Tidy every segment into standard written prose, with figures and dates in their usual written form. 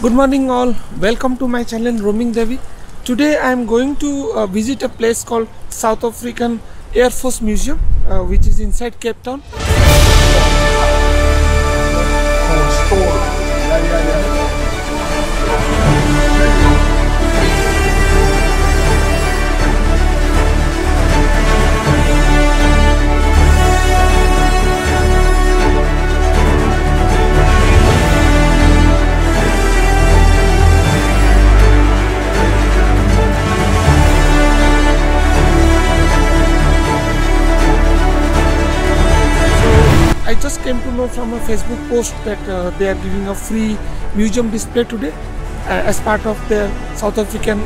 Good morning all, welcome to my channel Roaming Devi. Today I am going to visit a place called South African Air Force Museum which is inside Cape Town. I just came to know from a Facebook post that they are giving a free museum display today as part of their South African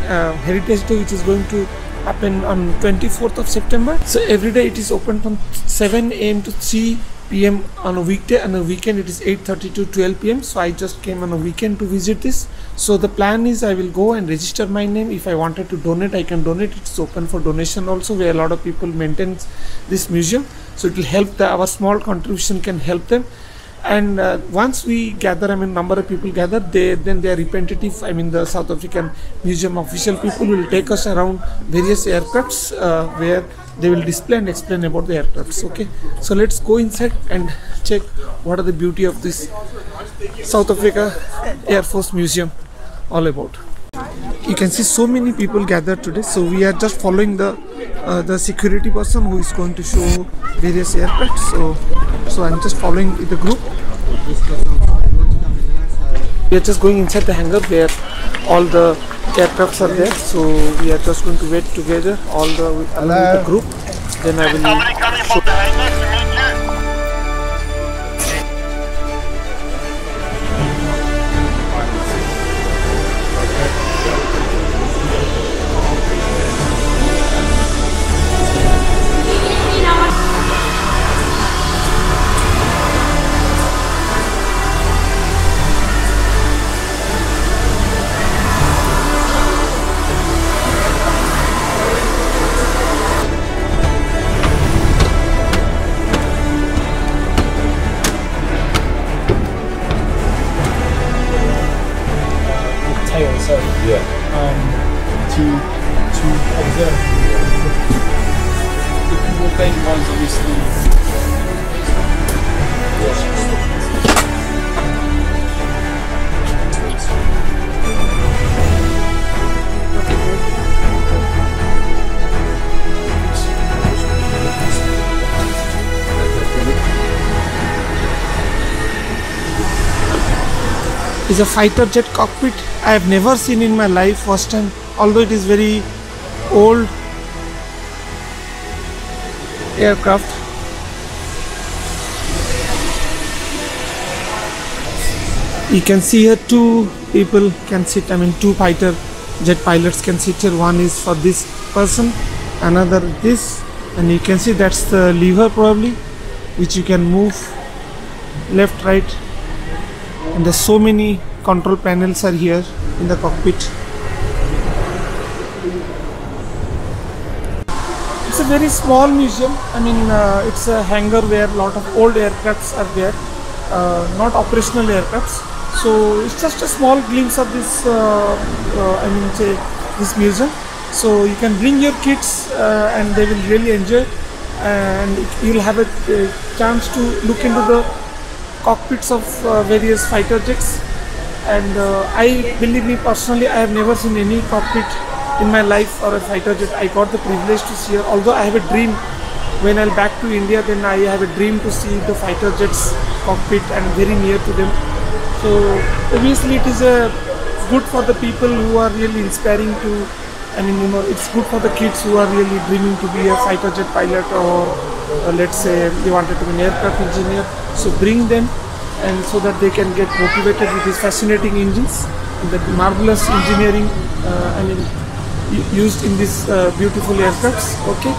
Heritage Day, which is going to happen on 24th of September. So every day it is open from 7 AM to 3 PM on a weekday, and on a weekend it is 8:30 to 12 PM. So I just came on a weekend to visit this. So the plan is I will go and register my name. If I wanted to donate, I can donate. It's open for donation also, where a lot of people maintain this museum. So it will help, our small contribution can help them. And once we gather, number of people gather, then their representative, the South African Museum official people will take us around various aircrafts where they will display and explain about the aircrafts. Okay, so let's go inside and check what are the beauty of this South Africa Air Force Museum all about. You can see so many people gathered today, so we are just following the security person who is going to show various aircraft. So I'm just following the group. We are just going inside the hangar where all the aircrafts are there. So we are just going to wait together, all the group. Then I will show. So to observe the people playing ones obviously. Is a fighter jet cockpit. I have never seen in my life, first time, although it is very old aircraft. You can see here two people can sit, two fighter jet pilots can sit here. One is for this person, another this, and you can see that's the lever probably, which you can move left, right. And there's so many control panels are here in the cockpit. It's a very small museum. It's a hangar where a lot of old aircrafts are there, not operational aircrafts. So it's just a small glimpse of this, this museum. So you can bring your kids and they will really enjoy, and you'll have a chance to look into the cockpits of various fighter jets. And I believe me personally, I have never seen any cockpit in my life or a fighter jet. I got the privilege to see her, although I have a dream when I'll back to India, then I have a dream to see the fighter jets cockpit and very near to them. So obviously it is good for the people who are really inspiring to, it's good for the kids who are really dreaming to be a fighter jet pilot, or let's say they wanted to be an aircraft engineer. So bring them, and so that they can get motivated with these fascinating engines, the marvelous engineering used in these beautiful aircrafts. Okay.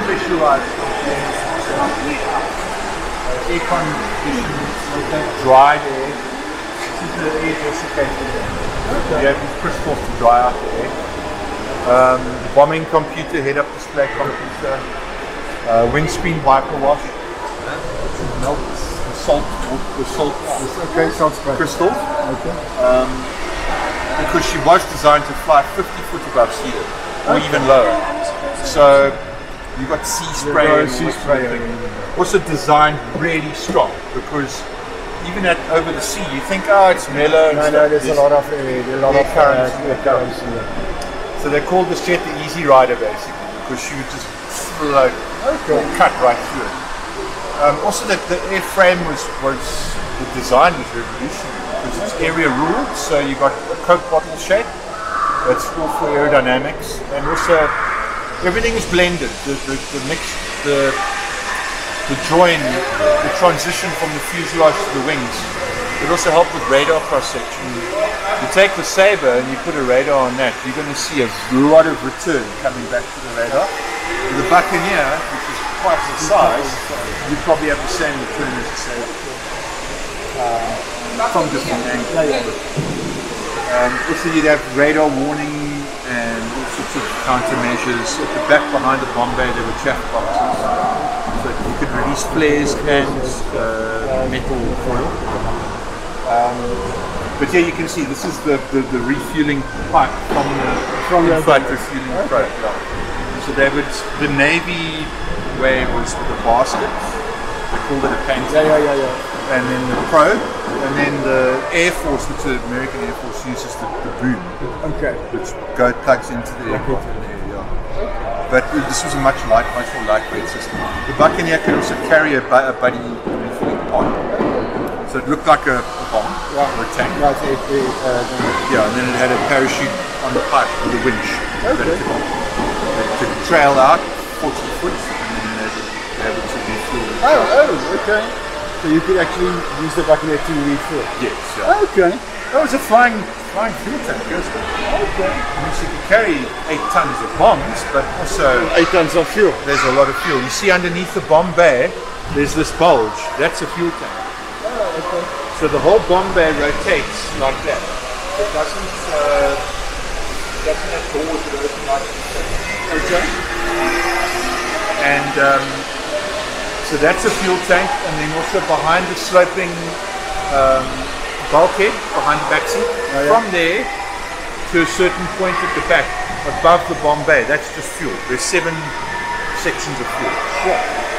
Pressurized air conditioned, dried air. This is the air desiccated air. You have these crystals to dry out the air. Bombing computer, head-up display computer, windscreen wiper wash, melt the salt crystals. Okay. Because she was designed to fly 50 foot above sea level, or even lower. So you got sea spray. Also designed really strong, because even at over the sea, you think, oh, it's mellow. No, there's a lot of currents. So they called this jet the Easy Rider, basically, because she would just float, cut right through it. Also, the airframe the design was revolutionary, because it's area ruled, so you got a Coke bottle shape. That's all for aerodynamics, and also everything is blended. The mix, the join, the transition from the fuselage to the wings. It also helped with radar cross section. You take the Sabre and you put a radar on that, you're going to see a lot of return coming back to the radar. With the Buccaneer, which is twice the size, you probably have the same return as the Sabre from different angles. Also, you'd have radar warning and all sorts of countermeasures. At the back behind the bomb bay, there were chaff boxes, so you could release flares and metal foil. But here you can see this is the refueling pipe from the inflight refueling probe. So the Navy way was with a basket. They called it a painter. And then the probe, and then the Air Force, which the American Air Force uses the boom, which plugs into the aircraft in there. But this was a much more lightweight system. The Buccaneer could also carry a buddy refueling pod, so it looked like a bomb or a tank. And then it had a parachute on the pipe with a winch that it could trail out 40 foot, and then they able to refuel. So you could actually use the Buccaneer to refuel? Yes. That was a flying fuel tank. So you could carry 8 tons of bombs, but also 8 tons of fuel. There's a lot of fuel. You see underneath the bomb bay, there's this bulge. That's a fuel tank. So the whole bomb bay rotates like that. It doesn't have doors that open like that. And so that's a fuel tank, and then also behind the sloping bulkhead, behind the back seat, from there to a certain point at the back, above the bomb bay, that's just fuel. There's 7 sections of fuel.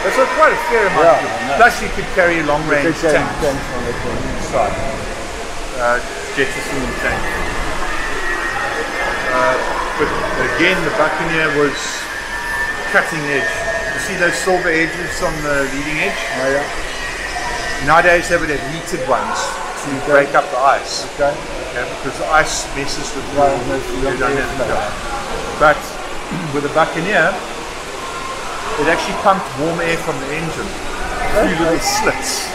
That's quite a fair amount of fuel. Plus you could carry a long-range tank on the side. Jettison tank. But again, the Buccaneer was cutting edge. You see those silver edges on the leading edge? Nowadays they would have heated ones to break up the ice. Because the ice messes with the dynamic. But with the Buccaneer, it actually pumped warm air from the engine through little slits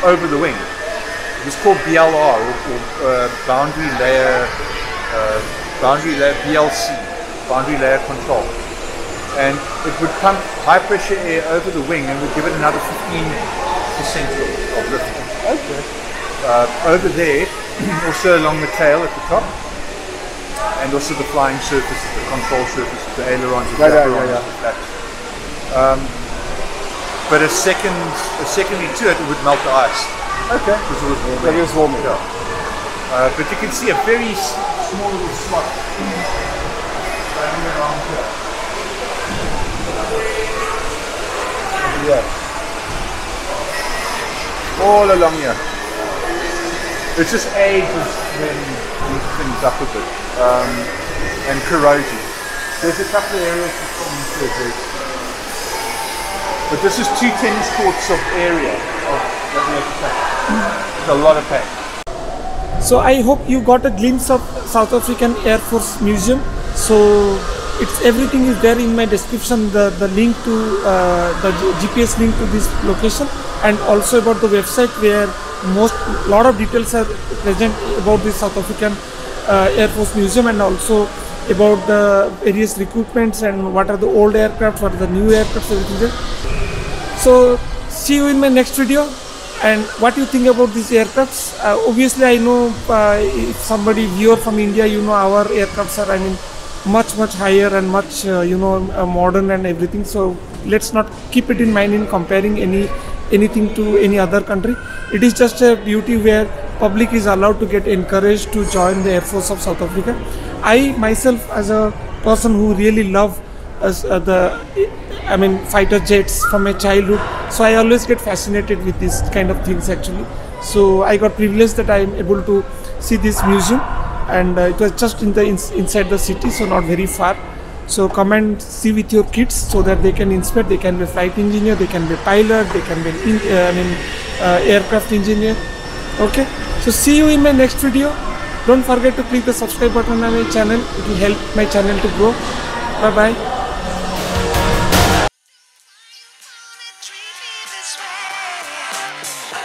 over the wing. It was called BLR, or boundary layer BLC, boundary layer control. And it would pump high pressure air over the wing and would give it another 15% of lift. Over there, also along the tail at the top, and also the flying surface, the control surface, the ailerons, the flaps. But a secondary to it, it would melt the ice. Because it was warm. But you can see a very small little slot running around here. All along here. It just ages when these things up a bit. And corrosion. There's a couple of areas to address. But this is 2 tennis courts of area that we have to take. It's a lot of pain. So I hope you got a glimpse of South African Air Force Museum. So it's everything is there in my description, the link to the GPS link to this location, and also about the website where lot of details are present about the South African Air Force Museum, and also about the various recruitments and what are the old aircraft, what are the new aircraft, everything there. So see you in my next video. And what you think about these aircrafts? Obviously I know if somebody viewer from India, you know our aircrafts are, I mean, much higher and much modern and everything. So let's not keep it in mind in comparing anything to any other country. It is just a beauty where public is allowed to get encouraged to join the Air Force of South Africa. I myself, as a person who really love fighter jets from my childhood, so I always get fascinated with these kind of things actually. So I got privileged that I am able to see this museum, and it was just inside the city, so not very far. So come and see with your kids so that they can inspect. They can be flight engineer, they can be pilot, they can be aircraft engineer. Okay, so see you in my next video. Don't forget to click the subscribe button on my channel. It will help my channel to grow. Bye bye. Treat me this way.